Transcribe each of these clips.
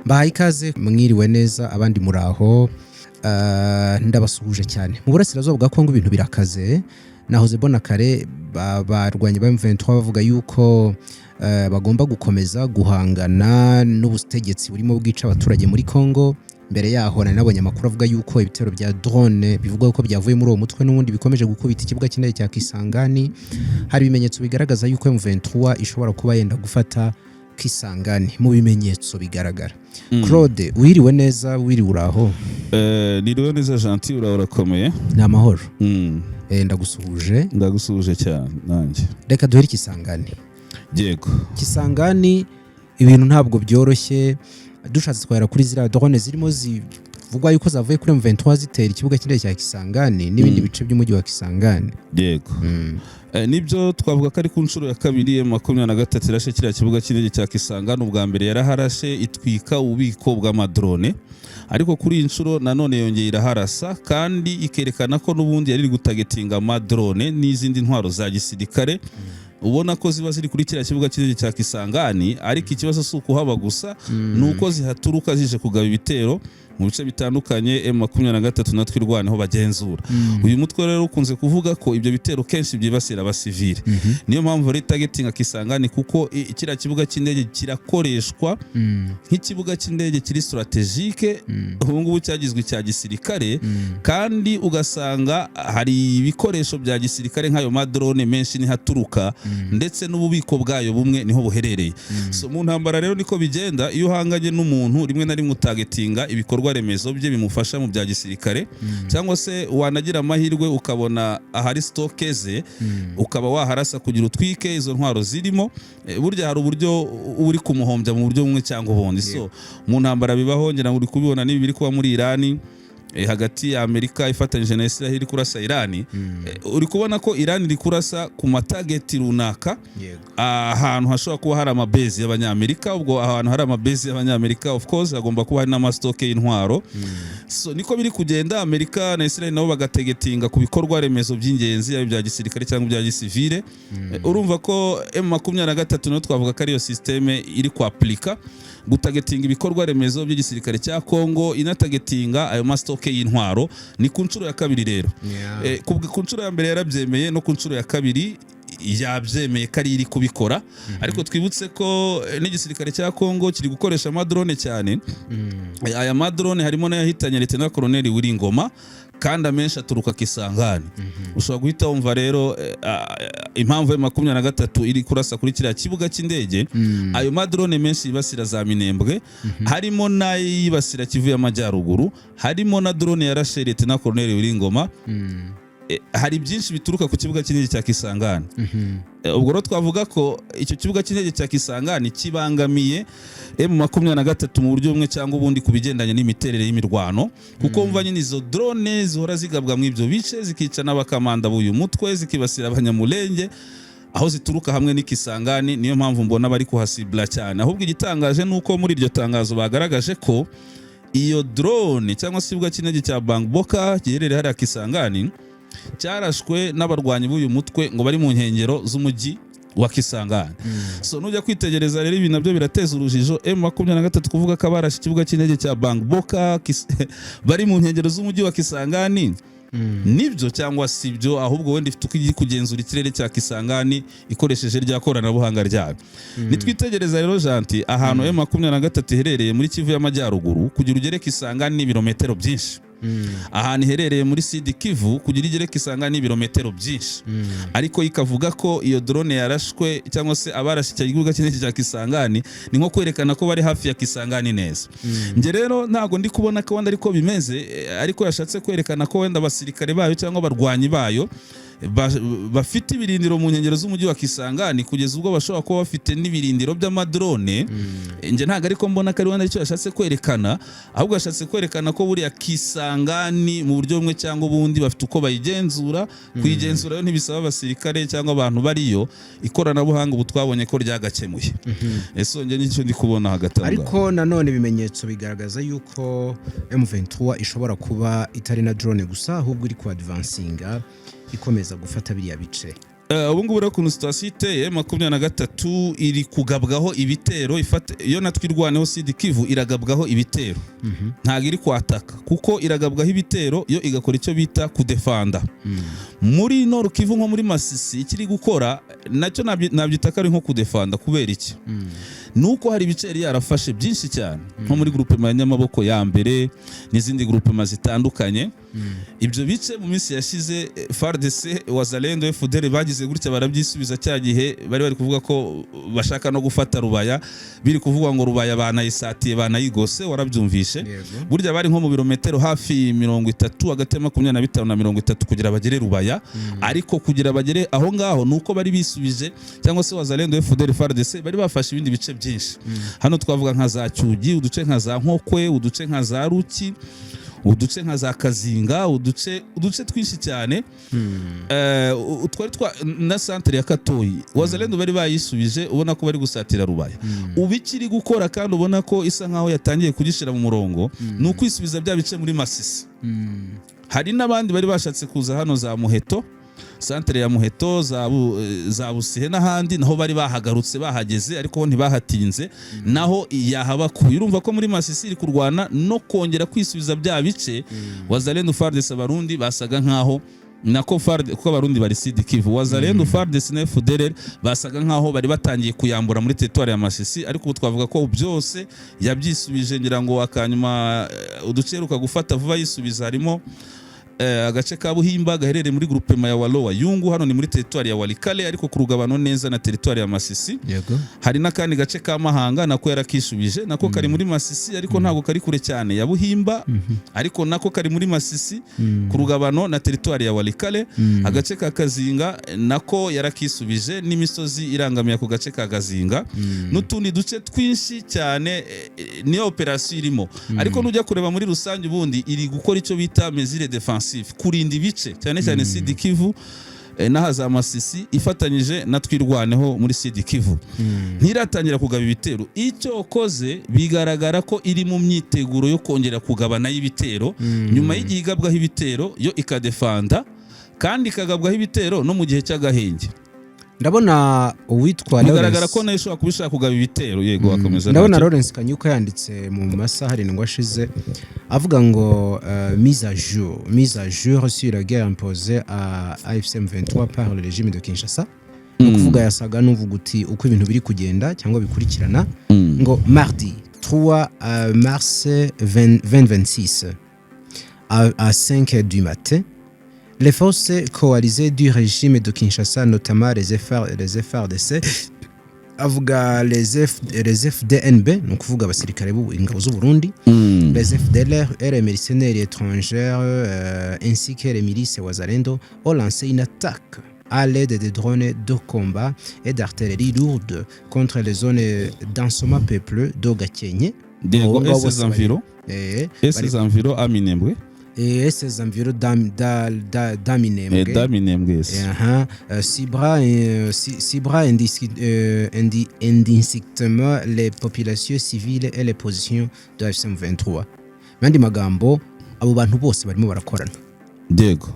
Bahaye ikaze mwiriwe neza abandi muraho ndabasuhuje cyane mu burasirazuba bwa Kongo ibintu birakaze nahoze bona kare barwanye ba M23 bavuga yuko bagomba gukomeza guhangana n'ubutegetsi burimo bwica abaturage muri Kongo. Mbere yaho nabonye amakuru avuga yuko ibitero bya drone bivugwa ko byavuye muri uwo mutwe n'ubundi bikomeje gukubita ikibuga cy'indege cya Kisangani. Hari ibimenyetso bigaragaza yuko M23 ishobora kuba yenda gufata Kisangani mu bimenyetso bigaragara. Claude wiriwe neza wiriwe uraho? Niriwe neza gentil urakomeye? Ni amahoro. Ndagusuhuje cyane nanjye. Reka duhere Kisangani. Yego. Kisangani ibintu ntabwo byoroshye. Dushatse twara kuri zira drone zirimo zivugwa yuko zavuye kuri M23 zitera ikibuga cy'indege cya Kisangani n'ibindi bice by'umujyi wa Kisangani. Yego. Nibyo twavuga ko ari ku nshuro ya kabiri M23 irashe kiriya kibuga cy'indege cya Kisangani. Ubwa mbere yaraharashe itwika ububiko bw'amadrone, ariko kuri iyi nshuro nanone yongeye iraharasa kandi ikerekana ko n'ubundi yari gutagetinga amadrone n'izindi ntwaro za gisirikare. Ubona ko ziba ziri kuri kiriya kibuga cy'indege cya Kisangani, ariko ikibazo si ukuhaba gusa nuko zihaturuka zije kugaba ibitero mu bice bitandukanye M23 natwe irwanaho bagenzura. Uyu mutwe rero ukunze kuvuga ko ibyo bitero kenshi byibasira abasivile. Niyo mpamvu rero targeting Kisangani kuko kiriya kibuga cy'indege kirakoreshwa nk'ikibuga cy'indege kiri strategique ubu ngubu cyagizwe cya gisirikare, kandi ugasanga hari ibikoresho bya gisirikare nk'ayo madrone menshi nihaturuka, ndetse n'ububiko bwayo bumwe niho buherereye. So mu ntambara rero niko bigenda, iyo uhanganye n'umuntu rimwe na rimwe targetinga ibikorwa remezo bye bimufasha mu bya gisirikare, cyangwa se wanagira amahirwe ukabona ahari stoke ze ukaba waharasa kugira utwike izo ntwaro zirimo. Burya hari uburyo uri kumuhombya mu buryo bumwe cyangwa ubundi. So mu ntambara bibaho, ngira ngo uri kubibona nibi biri kuba muri Irani hagati ya Amerika ifatanyije na Israel kurasa Irani. Uri kubona ko Irani iri kurasa ku matageti runaka ahantu hashobora kuba hari amabezi y'abanyamerika. Ubwo ahantu hari amabezi y'abanyamerika of course hagomba kuba hari n'amastoke y'intwaro. So niko biri kugenda, Amerika na Israel nabo bagategetinga ku bikorwa remezo by'ingenzi yaba bya gisirikare cyangwa bya gisivile. Urumva ko M23 no twavuga ko ariyo systeme iri kwaplika gutagetinga ibikorwa remezo by'igisirikare cya Kongo, inatagetinga ayo mastoke y'intwaro. Ni ku nshuro ya kabiri rero. Ku nshuro ya mbere yarabyemeye, no ku nshuro ya kabiri yabyemeye ko ari iri kubikora. Ariko twibutse ko n'igisirikare cya Kongo kiri gukoresha amadrone cyane. Aya madrone harimo n'ayahitanye Lieutenant Colonel Wiringoma, kandi amenshi aturuka Kisangani. Ushobora guhita wumva rero impamvu M23 iri kurasa kuri kiriya kibuga cy'indege. Ayo madrone menshi yibasira za Minembwe, harimo n'ayibasira Kivu y'Amajyaruguru, harimo na drone yarashe Lieutenant Colonel Wiringoma. Hari byinshi bituruka ku kibuga cy'indege cya Kisangani. Ubwo rero twavuga ko icyo kibuga cy'indege cya Kisangani kibangamiye M23 mu buryo bumwe cyangwa ubundi ku bigendanye n'imiterere y'imirwano, kuko umva nyine izo drone zihora zigabwa mu ibyo bice zikica n'abakamanda b'uyu mutwe, zikibasira abanyamulenge aho zituruka hamwe n'Ikisangani. Niyo mpamvu mbona bari kuhasibla cyane. Ahubwo igitangaje nuko muri iryo tangazo bagaragaje ko iyo drone cyangwa se ikibuga cy'indege cya Bangboka giherereye hariya Kisangani cyarashwe n'abarwanyi b'uyu mutwe ngo bari mu nkengero z'umujyi wa Kisangani. So nujya kwitegereza rero ibi nabyo birateza urujijo. M23 kuvuga ko abarashe ikibuga cy'indege cya Bangboka bari mu nkengero z'umujyi wa Kisangani, nibyo cyangwa si byo? Ahubwo wenda ifite uko igiye kugenzura ikirere cya Kisangani ikoresheje rya koranabuhanga ryayo. Nitwitegereza rero gentil ahantu M23 iherereye muri Kivu y'Amajyaruguru, kugira ugere Kisangani ni ibirometero byinshi. Ahantu iherereye muri Sud Kivu kugira igere Kisangani ibirometero byinshi. Ariko ikavuga ko iyo drone yarashwe cyangwa se abarashe ikibuga cy'indege cya Kisangani ni nko kwerekana ko bari hafi ya Kisangani neza. Nge rero ntago ndi kubona ko wenda ariko bimeze, ariko yashatse kwerekana ko wenda abasirikare bayo cyangwa abarwanyi bayo bafite ibirindiro mu nkengero z'umujyi wa Kisangani, kugeza ubwo bashobora kuba bafite n'ibirindiro by'amadrone. Nge ntago ariko mbona ko ari wenda icyo yashatse kwerekana, ahubwo yashatse kwerekana ko buriya Kisangani mu buryo bumwe cyangwa ubundi bafite uko bayigenzura. Kuyigenzura yo ntibisaba abasirikare cyangwa abantu bariyo, ikoranabuhanga ubu twabonye ko ryagakemuye. Ese nge nicyo ndi kubona hagati aho. Ariko nanone ibimenyetso bigaragaza yuko M23 ishobora kuba itari na drone gusa, ahubwo iri ku advancinga ikomeza gufata biriya bice. ubu ngubu rero ukuntu situation iteye 23 iri kugabwaho ibitero iyo natwe irwaneho Sud Kivu iragabwaho ibitero ntago iri kwataka kuko iragabwaho ibitero yo igakora icyo bita kudefanda muri Nord Kivu nko muri Masisi ikiri gukora nacyo nabyitaka ari nko kudefanda kubera iki nuko hari ibiceri yarafashe byinshi cyane nko muri groupe y'amaboko ya mbere n'izindi groupe zitandukanye ibyo bice mu minsi yashize FARDC Wazalendo FDL bagize gutya barabyisubiza cya gihe bari kuvuga ko bashaka no gufata Rubaya biri kuvuga ngo Rubaya banayisatiye banayigose warabyumvishe burya bari nko mu birometero hafi 30 hagati ya 25 na 30 kugira bagere Rubaya ariko kugira bagere aho ngaho nuko bari bisubije cyangwa se Wazalendo FDL FARDC bari bafashe ibindi bice byinshi hano twavuga nka za Cyugi uduce nka za Nkokwe uduce nka za Ruki uduce nka za Kazinga uduce twinshi cyane twari na centre ya Katoyi Wazalendo bari bayisubije ubona ko bari gusatira Rubaya ubikiri gukora kandi ubona ko isa nkaho yatangiye kugishira mu murongo no kwisubiza bya bice muri Masisi hari n'abandi bari bashatse kuza hano za Muheto centre ya Muheto za Busihe n'ahandi naho bari bahagarutse bahageze ariko ntibahatinze naho yahabakuye urumva ko muri Masisi iri kurwana no kongera kwisubiza bya bice Wazalendo FARDC abarundi basaga nkaho nako ko abarundi bari Sud Kivu Wazalendo FARDC na FDLR basaga nkaho bari batangiye kuyambura muri territoire ya Masisi ariko ubu twavuga ko byose yabyisubije ngira ngo akanyuma uduceruka gufata vuba yisubiza harimo agace ka Buhimba gaherereye muri groupement ya Walowa Yungu hano ni muri territoire ya Walikale ariko ku rugabano neza na territoire ya Masisi hari n'akandi gace ka Mahanga nako yarakisubije nako kari muri Masisi ariko ntago kari kure cyane ya Buhimba ariko nako kari muri Masisi ku rugabano na territoire ya Walikale agace ka Kazinga nako yarakisubije n'imisozi irangamiye ku gace ka Gazinga n'utundi duce twinshi cyane ni operation irimo ariko nujya kureba muri rusange ubundi iri gukora icyo bita mesure defense kurinda ibice cyane cyane Sud Kivu n'ahaza Masisi ifatanyije na twirwaneho muri Sud Kivu ntiratangira kugaba ibitero icyo koze bigaragara ko iri mu myiteguro yo kongera kugabana y'ibitero nyuma y'igigabwaho ibitero yo ikadefanda kandi ikagabwaho ibitero no mu gihe cy'agahenge ndabona uwitwa bigaragara ko nayo ishobora kubishaka kugaba ibitero yego akomeza ndabona Lawrence Kanyuka yanditse mu masaha 7 ashize avuga ngo mise à jour sur la guerre imposée à AFC M23 par le régime de Kinshasa kuvuga yasaga n'uvuga uti uko ibintu biri kugenda cyangwa bikurikirana ngo mardi 3 mars 2026 à 5h du matin. Les forces coalisées du régime de Kinshasa, notamment les FARDC, avuga les FDNB, donc kuvuga abasirikare b'ingabo z'u Burundi, les FDLR et les mercenaires étrangers ainsi que les milices Wazalendo ont lancé une attaque à l'aide de drones de combat et d'artillerie lourde contre les zones densément peuplées d'Ogakenye. Et ses environs à Minembwe. Et ces environs d'Aminembwe. Cibra indistinctement les populations civiles et les positions de M23. Mandi magambo abo bantu bose barimo barakorana. Dego.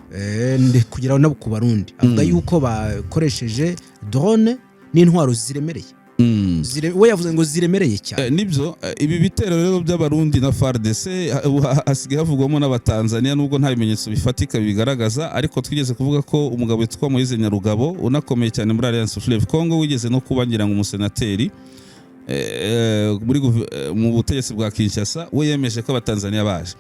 Kugira nabo ku Barundi. Avuga yuko bakoresheje drone n'intwaro ziremereye. We yavuze ngo ziremereye cyane nibyo ibi bitero rero by'abarundi na FARDC hasigaye havugwamo n'abatanzania nubwo nta bimenyetso bifatika bigaragaza ariko twigeze kuvuga ko umugabo witwa Moise Nyarugabo unakomeye cyane muri Alliance Fleuve Congo wigeze no kubangira ngo umusenateri mu butegetsi bwa Kinshasa we yemeje ko abatanzania baje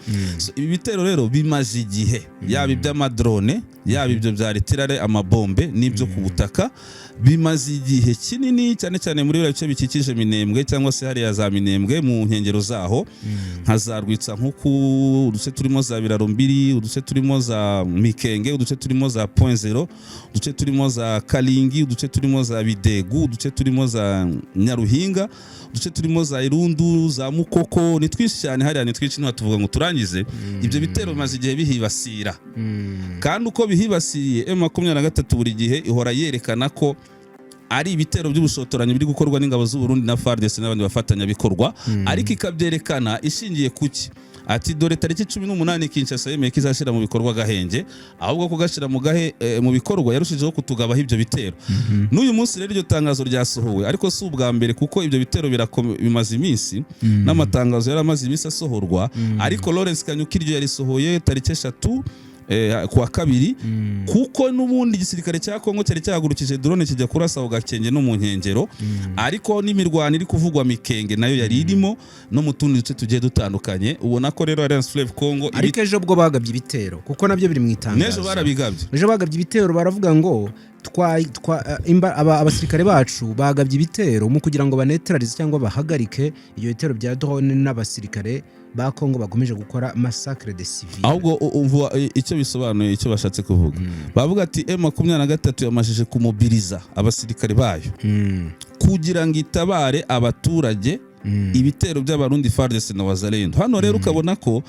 ibi bitero rero bimaze igihe yaba iby'amadrone yaba ibyo bya retirare amabombe n'ibyo ku butaka bimaze igihe kinini cyane cyane muri bice bikikije Minembwe cyangwa se hariya za Minembwe mu nkengero zaho nka za Rwitsa nkuku uduce turimo za Biraro mbiri uduce turimo za Mikenge uduce turimo za Point Zero uduce turimo za Kalingi uduce turimo za Bidegu uduce turimo za Nyaruhinga uduce turimo za Irundu za Mukoko ni twinshi cyane hariya ni twinshi tuvuga ngo turangize ibyo bitero bimaze igihe bihibasira kandi uko bihibasiye M23 buri gihe ihora yerekana ko ari ibitero by'ubushotoranyi biri gukorwa n'ingabo z'u Burundi na FARDC n'abandi bafatanyabikorwa ariko ikabyerekana ishingiye kuki ati dore tariki 18 Kinshasa yemeye kizashira mu bikorwa gahenge ahubwo kugashira mu bikorwa yarushijeho kutugabaho ibyo bitero n'uyu munsi rero iryo tangazo ryasohowe ariko si ubwa mbere kuko ibyo bitero bimaze iminsi n'amatangazo yaramaze iminsi asohorwa ariko Lawrence Kanyuka iryo yarisohoye tariki 3 kuwa kabiri kuko n'ubundi igisirikare cya Kongo cyari cyahagurukije drone kijya kurasa aho Gakenge no mu nkengero ariko n'imirwano iri kuvugwa Mikenge nayo yari irimo no mu tundi duce tugiye dutandukanye ubona ko rero Alliance Fleuve Congo ariko ejo bwo bagabye ibitero kuko nabyo biri mu itangazo nejo barabigabye ejo bagabye ibitero baravuga ngo abasirikare bacu bagabye ibitero mu kugira ngo banetralize cyangwa bahagarike iyo bitero bya drone n'abasirikare ba Kongo bakomeje gukora massacre de civils ahubwo umva icyo bisobanuye icyo bashatse kuvuga bavuga ati M23 yamashije kumobiriza abasirikare bayo kugira ngo itabare abaturage ibitero by'abarundi FARDC na Wazalendo hano rero ukabona ko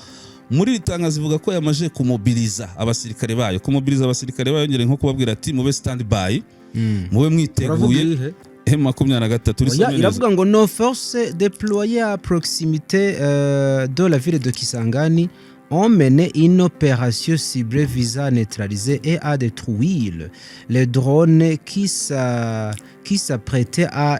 muri ritangazo ivuga ko yamaje kumobiriza abasirikare bayo yongere nko kubabwira ati mube stand by mube mwiteguye M23 iravuga ngo nos forces déployées à proximité de la ville de Kisangani ont mené une opération ciblée visant à neutraliser et à détruire les drones qui s'apprêtaient à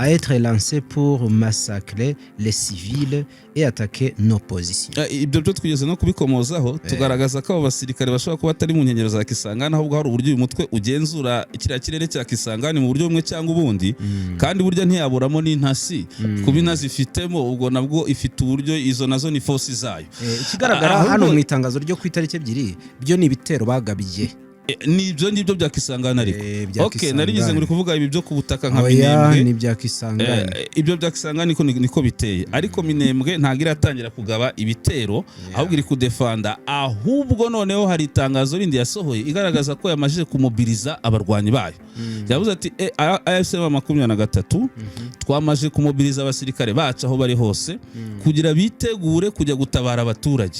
être lancés pour massacrer les civils et attaquer nos positions. Ibyo byo twigeze no kubikomozaho tugaragaza ko abo basirikare bashobora kuba atari mu nkengero za Kisangani ahubwo hari uburyo uyu mutwe ugenzura kiriya kirere cya Kisangani mu buryo bumwe cyangwa ubundi kandi burya ntiyaburamo n'intasi kuba intazifitemo ubwo nabwo ifite uburyo izo nazo ni force zayo ikigaragara hano mu itangazo ryo ku itariki 2 byo ni ibitero bagabiye nibyo ngibyo bya Kisangani ariko narigize nguri kuvuga ibi byo ku butaka nka Minembwe ni bya Kisangani ibyo bya Kisangani niko biteye ariko Minembwe ntago iratangira kugaba ibitero ahubwo iri kudefanda ahubwo noneho hari itangazo rindi yasohoye igaragaza ko yamajije kumobiriza abarwanyi bayo yavuze ati AFC 23 twamaje kumobiriza abasirikare bacu aho bari hose kugira bitegure kujya gutabara abaturage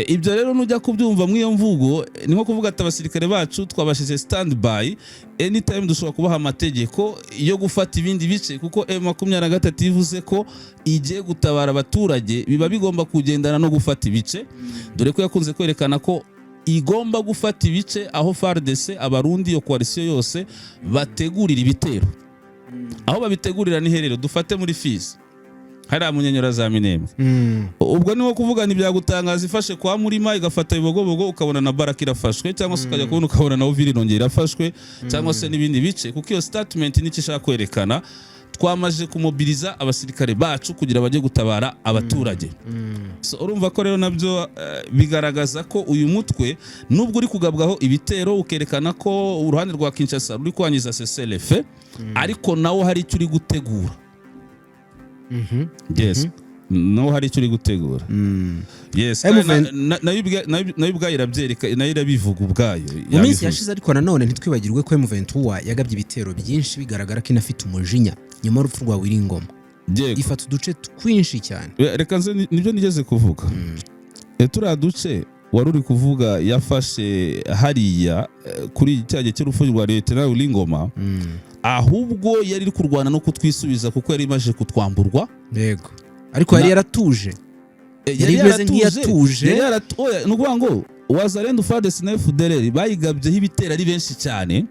ibyo rero nujya kubyumva mwiyo mvugo ni nko kuvuga ati abasirikare bacu twabashije stand by anytime dushobora kubaha amategeko yo gufata ibindi bice kuko M23 ivuze ko igiye gutabara abaturage biba bigomba kugendana no gufata ibice dore ko yakunze kwerekana ko igomba gufata ibice aho FARDC abarundi yo coalition yose bategurira ibitero aho babitegurira ni herero dufate muri Fizi hari mu nyenyera za Minembwe ubwo niho kuvuga ni byagutangaza ifashe kwa Murima igafata Bibogobogo ukabona na Baraka irafashwe cyangwa se ukajya kubona ukabona na Uvira irongera irafashwe cyangwa se n'ibindi bice kuko iyo statement ni kishaka kwerekana twamaje kumobiriza abasirikare bacu kugira bajye gutabara abaturage so urumva ko rero nabyo bigaragaza ko uyu mutwe nubwo uri kugabwaho ibitero ukerekana ko uruhande rwa Kinshasa ruri kwangiza CCLF ariko nawo hari icyo uri gutegura yes no hari icyo uri gutegura yes nayo ubwayo irabyereka nayo irabivuga ubwayo mu minsi yashize ariko nanone ntitwibagirwe ko M23 yagabye ibitero byinshi bigaragara ko inafite umujinya nyuma y'urupfu rwa Wiringoma ifata uduce twinshi cyane reka nibyo nigeze kuvuga turiya duce wari uri kuvuga yafashe hariya kuri cyagiye cy'urupfu rwa Lieutenant Wiringoma ahubwo yari iri kurwana no kutwisubiza kuko yari imaje kutwamburwa yego ariko yari yaratuje yari imeze nk'iyatuje ni ukuvuga ngo Wazalendo FARDC na FDLR bayigabyeho ibitero ari benshi cyane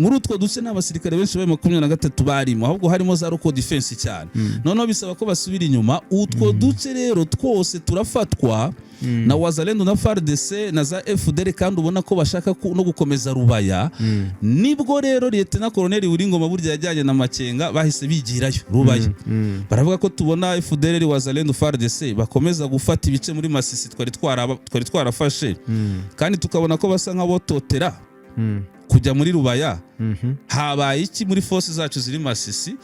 muri utwo duce n'abasirikare benshi ba 23 barimo ahubwo harimo za local defense cyane noneho bisaba ko basubira inyuma utwo duce rero twose turafatwa na Wazalendo na FARDC na za FDLR kandi ubona ko bashaka no gukomeza Rubaya nibwo rero Lieutenant Colonel Wiringoma burya yajyanye na Makenga bahise bigirayo Rubaya baravuga ko tubona FDLR Wazalendo FARDC bakomeza gufata ibice muri Masisi twari twarafashe kandi tukabona ko basa nk'abototera kujya muri Rubaya habaye iki muri force zacu ziri Masisi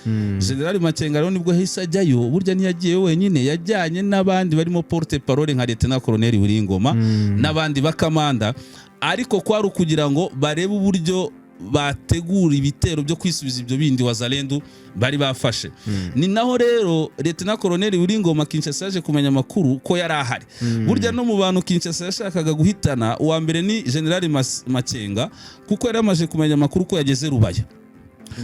General Makenga rero nibwo hise ajyayo burya ntiyagiye wenyine yajyanye n'abandi barimo porte parole nka Lieutenant Colonel Wiringoma n'abandi bakamanda ariko kwari ukugira ngo barebe uburyo bategura ibitero byo kwisubiza ibyo bindi Wazalendo bari bafashe ni naho rero Lieutenant Colonel Wiringoma Kinshasa yaje kumenya amakuru ko yari ahari burya no mu bantu Kinshasa yashakaga guhitana uwa mbere ni General Makenga kuko yari amaje kumenya amakuru ko yageze Rubaya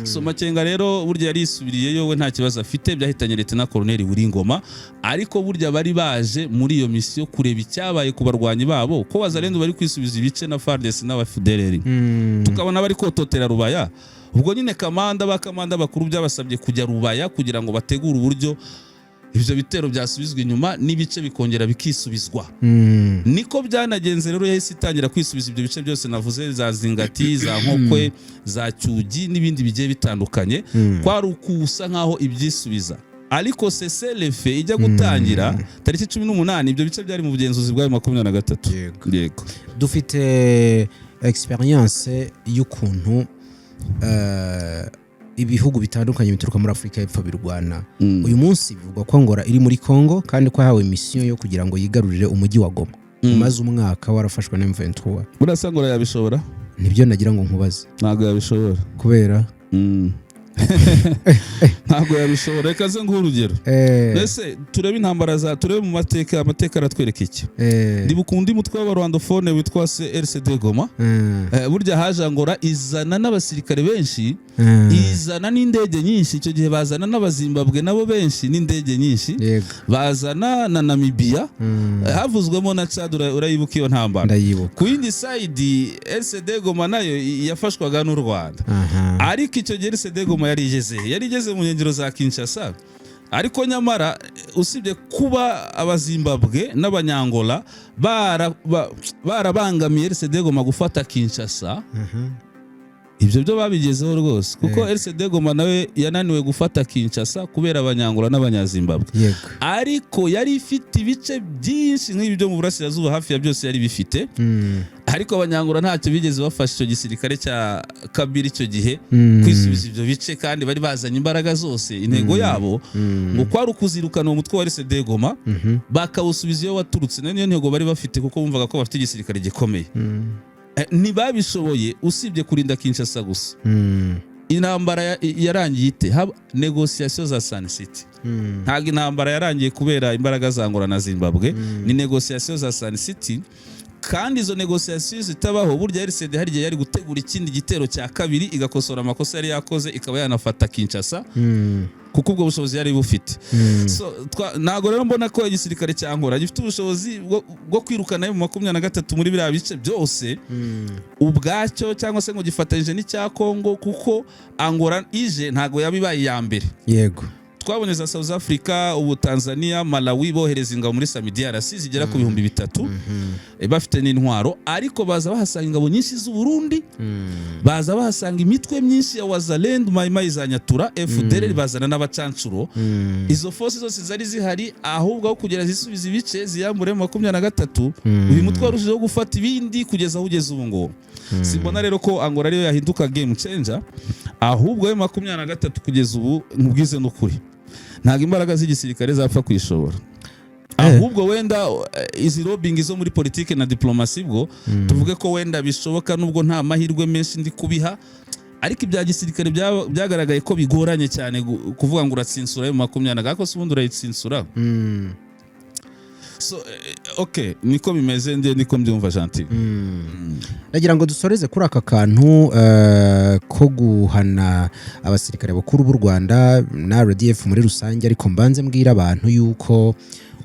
so Makenga rero burya yarisubiriyeyo we nta kibazo afite, byahitanye Lieutenant Colonel Buringoma, ariko burya bari baje muri iyo misiyo kureba icyabaye ku barwanyi babo ko Wazalendo bari kwisubiza ibice na FARDC n'abaFDLR, tukabona bari kototera Rubaya. Ubwo nyine bakamanda bakuru byabasabye kujya Rubaya kugira ngo bategure uburyo ibyo bitero byasubizwa inyuma n'ibice bikongera bikisubizwa. Niko byanagenze rero, yahise itangira kwisubiza ibyo bice byose navuze, za Zingati, za Nkokwe, za Cyugi n'ibindi bigiye bitandukanye, kwari ukusa nkaho ibyisubiza. Ariko CCLF ijya gutangira tariki 18 ibyo bice byari mu bugenzuzi bwa 23. Yego. Dufite experience y'ukuntu ibihugu bitandukanye bituruka muri Afrika y'Epfo birwana. Uyu munsi bivugwa ko Angola iri muri Congo kandi ko yahawe mission yo kugira ngo yigarurire umujyi wa Goma. Umaze umwaka warafashwe na M23. Burasa Angola yabishobora? Nibyo nagira ngo nkubaze. Ntago yabishobora. Kubera ntabwo yabishobora. Reka ze nguhe urugero. Ese turebe intambara turebe mu amateka aratwereka iki? Ndibukundi mutwe w'abarwandofone witwa RCD Goma. Burya haje Angola izana n'abasirikare benshi, izana n'indege nyinshi. Icyo gihe bazana n'abazimbabwe nabo benshi n'indege nyinshi, bazana na Namibia, havuzwemo na Chad. Urayibuka iyo ntambara? Ku yindi side RCD Goma nayo yafashwaga n'u Rwanda, ariko icyo gihe RCD Goma yarigeze mu nkengero za Kinshasa. Ariko nyamara usibye kuba abazimbabwe n'abanyangola barabangamiye RCD Goma gufata Kinshasa, ibyo byo babigezeho rwose, kuko RCD Goma nawe yananiwe gufata Kinshasa kubera abanyangola n'abanyazimbabwe. Ariko yari ifite ibice byinshi nk'ibi byo mu burasirazuba, hafi ya byose yari bifite. Ariko abanyangola ntacyo bigeze bafasha icyo gisirikare cya Kabila icyo gihe kwisubiza ibyo bice, kandi bari bazanye imbaraga zose. Intego yabo ngo kwari ukuzirukana umutwe wa RCD Goma bakawusubiza iyo waturutse. Niyo ntego bari bafite, kuko bumvaga ko bafite igisirikare gikomeye. Ntibabishoboye usibye kurinda Kinshasa gusa. Intambara yarangiye ite? Negociation za Sun City. Ntabwo intambara yarangiye kubera imbaraga za Angola na Zimbabwe, ni negociation za Sun City. Kandi izo negociations zitabaho, burya RCD harigiye yari gutegura ikindi gitero cya kabiri, igakosora amakosa yari yakoze, ikaba yanafata Kinshasa, kuko ubwo bushobozi yari bufite. So nago rero mbona ko igisirikare cya Angola gifite ubushobozi bwo kwirukana mu 23 muri biriya bice byose ubwacyo, cyangwa se ngo gifatanyije n'icya Congo, kuko Angola ije ntago yabibaye ya mbere. Yego. Twabonye za South Africa, ubu Tanzania, Malawi bohereza ingabo muri DRC zigera ku 3,000 bafite n'intwaro, ariko baza bahasanga ingabo nyinshi z'u Burundi, baza bahasanga imitwe myinshi ya Wazalendo, Maimai za Nyatura, FDLR, bazana n'abacancuro. Izo forces zose zari zihari, ahubwo kugera zisubiza ibice ziyambure mu 23, uyu mutwe warushijeho gufata ibindi kugeza ugeze ubu ngo. Simbona rero ko Angola ariyo yahinduka game changer, ahubwo 23 kugeza ubu nkubwize n'ukuri ntago imbaraga z'igisirikare zapfa kwishobora. Ahubwo wenda izi lobbying zo muri politike na diplomasi bwo tuvuge ko wenda bishoboka, nubwo nta mahirwe menshi ndi kubiha, ariko ibya gisirikare byagaragaye ko bigoranye cyane kuvuga ngo uratsinsura mu 20 ko se ubundi urayitsinsura. So okay, niko bimeze, niko mbyumva Gentil. Nagira ngo dusoreze kuri aka kantu ko guhana abasirikare bakuru b'u Rwanda na RDF muri rusange, ariko mbanze mbwira abantu yuko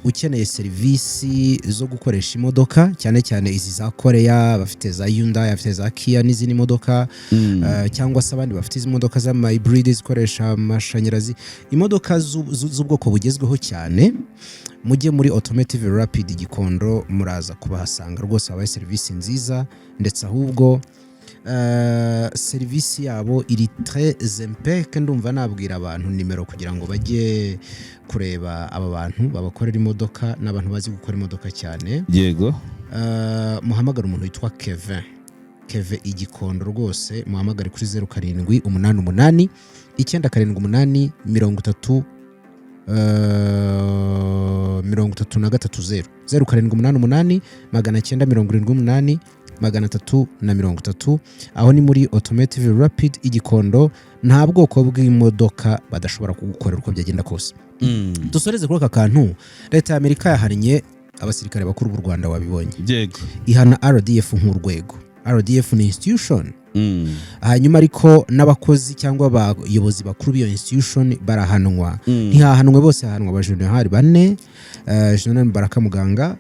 ukeneye serivisi zo gukoresha imodoka, cyane cyane izi za Korea, bafite za Hyundai, bafite za Kia n'izindi modoka, cyangwa se abandi bafite izi modoka za hybrid zikoresha amashanyarazi, imodoka z'ubwoko bugezweho cyane, mujye muri Automotive Rapid Gikondo, muraza kubahasanga rwose. Habaye serivisi nziza, ndetse ahubwo serivisi yabo iri très impec. Ndumva nabwira abantu nimero kugira ngo bajye kureba aba bantu babakorera imodoka, n'abantu bazi gukora imodoka cyane. Yego. Muhamagara umuntu witwa Kevin Igikondo rwose, muhamagare kuri 0788 978 30 0788 978 330. Aho ni muri Automotive Rapid Igikondo. Nta bwoko bw'imodoka badashobora kugukorera uko byagenda kose. Dusoreze kuri aka kantu. Leta ya Amerika yahariye abasirikare bakuru b'u Rwanda, wabibonye. Yego. Ihana RDF nk'urwego. RDF ni institution, hanyuma ariko n'abakozi cyangwa abayobozi bakuru b'iyo institution barahanwa. Ntihahanwe bose, hahanwa abajenerali 4, General Baraka Muganga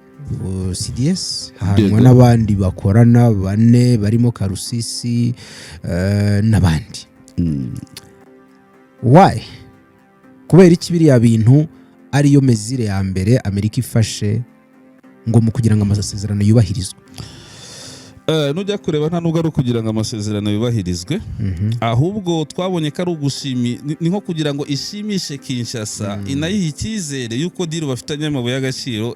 CDS, hahanwa n'abandi bakorana 4 barimo Karusisi n'abandi. Why? Kubera iki biriya bintu ariyo mezire ya mbere Amerika ifashe ngo mu kugira ngo amasezerano yubahirizwe? Nujya kureba nta nubwo ari kugira ngo amasezerano yubahirizwe, ahubwo twabonye ko ari ugushimi, ni nko kugira ngo ishimishe Kinshasa, inayiha icyizere yuko deal bafitanye amabuye y'agaciro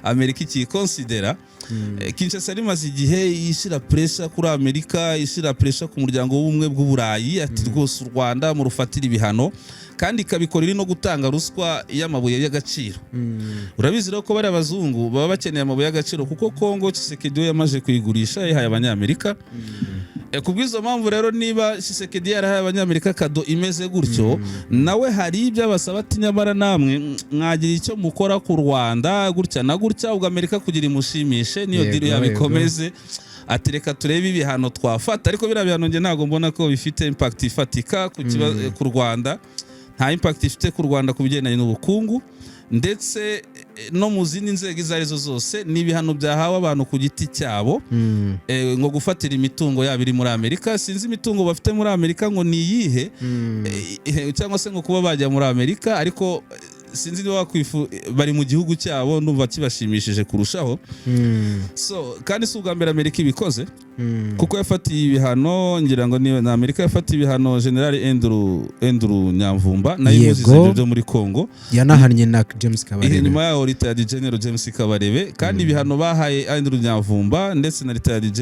Amerika ikikonsidera. Kinshasa rimaze igihe ishira pressure kuri Amerika, ishira pressure ku muryango w'ubumwe bw'Uburayi ati rwose u Rwanda mu rufatira ibihano, kandi ikabikora iri no gutanga ruswa y'amabuye y'agaciro. Urabizi rero ko bari abazungu baba bakeneye amabuye y'agaciro kuko Kongo Tshisekedi yamaje kuyigurisha yahaye abanyamerika. Kubw'izo mpamvu rero niba Tshisekedi yarahaye abanyamerika kado imeze gutyo, nawe hari ibyo abasaba ati nyamara namwe mwagira icyo mukora ku Rwanda gutya na gutya, ubwo Amerika kugira imushimishe niyo deal yabikomeze. Ati reka turebe ibihano twafata, ariko biriya bihano nge ntago mbona ko bifite impact ifatika ku Rwanda. Nta impact ifite ku Rwanda ku bigendanye n'ubukungu ndetse no mu zindi nzego izo arizo zose. Ni ibihano byahawe abantu ku giti cyabo, ngo gufatira imitungo yabo iri muri Amerika. Sinzi imitungo bafite muri Amerika ngo ni iyihe, cyangwa se ngo kuba bajya muri Amerika, ariko sinzi niba bari mu gihugu cyabo, numva kibashimishije kurushaho. So kandi si ubwa mbere Amerika ibikoze, kuko yafatiye ibihano, ngira ngo ni Amerika yafatiye ibihano General Andrew Nyamvumba nayo muzize byo muri Kongo, yanahanye na James Kabarebe. Nyuma yaho retired General James Kabarebe, kandi ibihano bahaye Andrew Nyamvumba ndetse na retired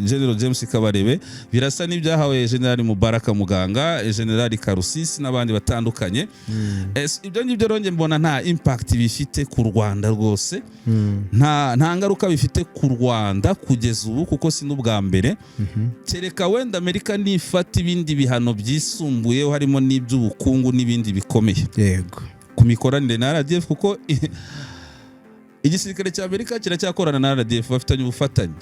General James Kabarebe birasa n'ibyahawe General Mubaraka Muganga, General Karusisi n'abandi batandukanye. Ibyo ngibyo ronge mbona nta impact bifite ku Rwanda rwose, nta ngaruka bifite ku Rwanda kugeza ubu, kuko si n'ubwa mbere. Kereka wenda Amerika nifata ibindi bihano byisumbuyeho, harimo n'iby'ubukungu n'ibindi bikomeye ku mikoranire na RDF, kuko igisirikare cya Amerika kiracyakorana na RDF, bafitanye ubufatanye.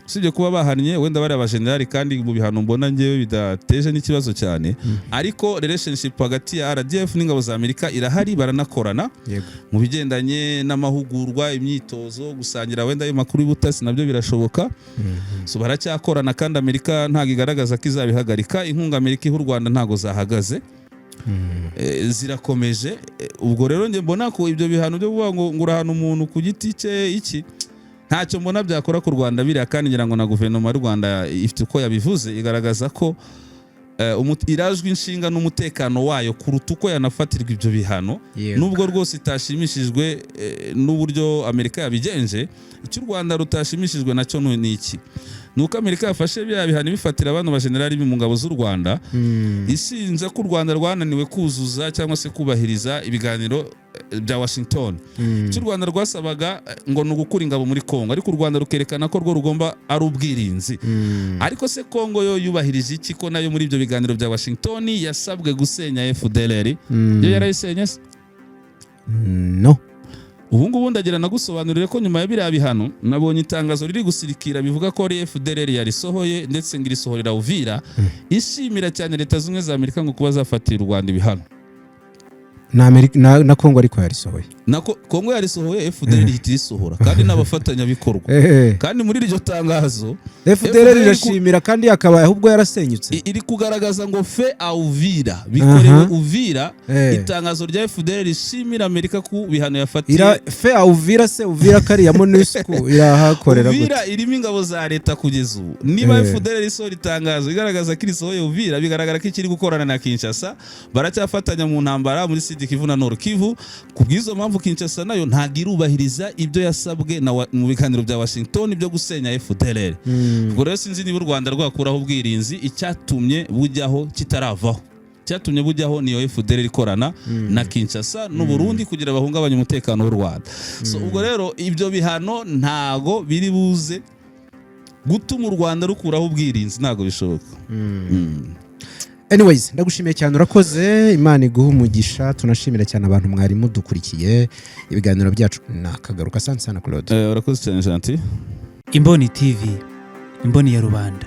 Usibye kuba bahannye wenda bari abajenerali, kandi mu bihano mbona ngewe bidateje n'ikibazo cyane, ariko relationship hagati ya RDF n'ingabo za Amerika irahari, baranakorana mu bigendanye n'amahugurwa, imyitozo, gusangira wenda ayo makuru y'ubutasi nabyo birashoboka. So baracyakorana, kandi Amerika ntago igaragaza ko izabihagarika. Inkunga Amerika iha u Rwanda ntago zahagaze, zirakomeje. Ubwo rero nge mbona ko ibyo bihano byo kuvuga ngo urahana umuntu ku giti cye iki ntacyo mbona byakora ku Rwanda biriya, kandi ngira ngo na guverinoma y'u Rwanda ifite uko yabivuze, igaragaza ko irajwe inshinga n'umutekano wayo kuruta uko yanafatirwa ibyo bihano. Nubwo rwose itashimishijwe n'uburyo Amerika yabigenje, icyo u Rwanda rutashimishijwe nacyo ni iki? Nuko Amerika yafashe bya bihano bifatira abantu bajenerali mu ngabo z'u Rwanda, ishinja ko u Rwanda rwananiwe kuzuza cyangwa se kubahiriza ibiganiro bya Washington. Icyo u Rwanda rwasabaga ngo ni ugukura ingabo muri Kongo, ariko u Rwanda rukerekana ko rwo rugomba ari ubwirinzi. Ariko se Kongo yo yubahirije iki, ko nayo muri ibyo biganiro bya Washington yasabwe gusenya FDLR? Yo yarayisenye se? No. Ubu ngubu ndagira nagusobanurire ko nyuma ya biriya bihano nabonye itangazo riri gusirikira bivuga ko ari FDLR yarisohoye, ndetse ngirisohorera Uvira, ishimira cyane Leta Zunze za Amerika ngo kuba zafatira u Rwanda ibihano. Na Kongo ariko yarisohoye, Kongo yarisohoye, FDLR ihita irisohora, kandi n'abafatanya bikorwa. Kandi muri iryo tangazo FDLR irashimira, kandi akaba ahubwo yarasenyutse, iri kugaragaza ngo fe a Uvira, bikorewe Uvira. Itangazo rya FDLR rishimira Amerika ku bihano yafatiye. Fe a Uvira se, Uvira kari ya MONUSCO irahakorera gute? Uvira irimo ingabo za leta kugeza ubu. Niba FDLR isohora itangazo igaragaza ko irisohoye Uvira, bigaragara ko ikiri gukorana na Kinshasa, baracyafatanya mu ntambara muri Kivu na Nord Kivu. Kubw'izo mpamvu Kinshasa nayo ntago irubahiriza ibyo yasabwe mu biganiro bya Washington byo gusenya FDLR. Ubwo rero sinzi niba u Rwanda rwakuraho ubwirinzi, icyatumye bujyaho kitaravaho. Cyatumye bujyaho niyo FDLR ikorana na Kinshasa n'u Burundi kugira bahungabanye umutekano w'u Rwanda. So ubwo rero ibyo bihano ntago biri buze gutuma u Rwanda rukuraho ubwirinzi, ntago bishoboka. Anyways, ndagushimiye cyane, urakoze. Imana iguha umugisha. Tunashimira cyane abantu mwari mudukurikiye. Ibiganiro byacu nakagaruka. Asante sana Claude. Urakoze cyane Gentil. Imboni TV, imboni ya rubanda.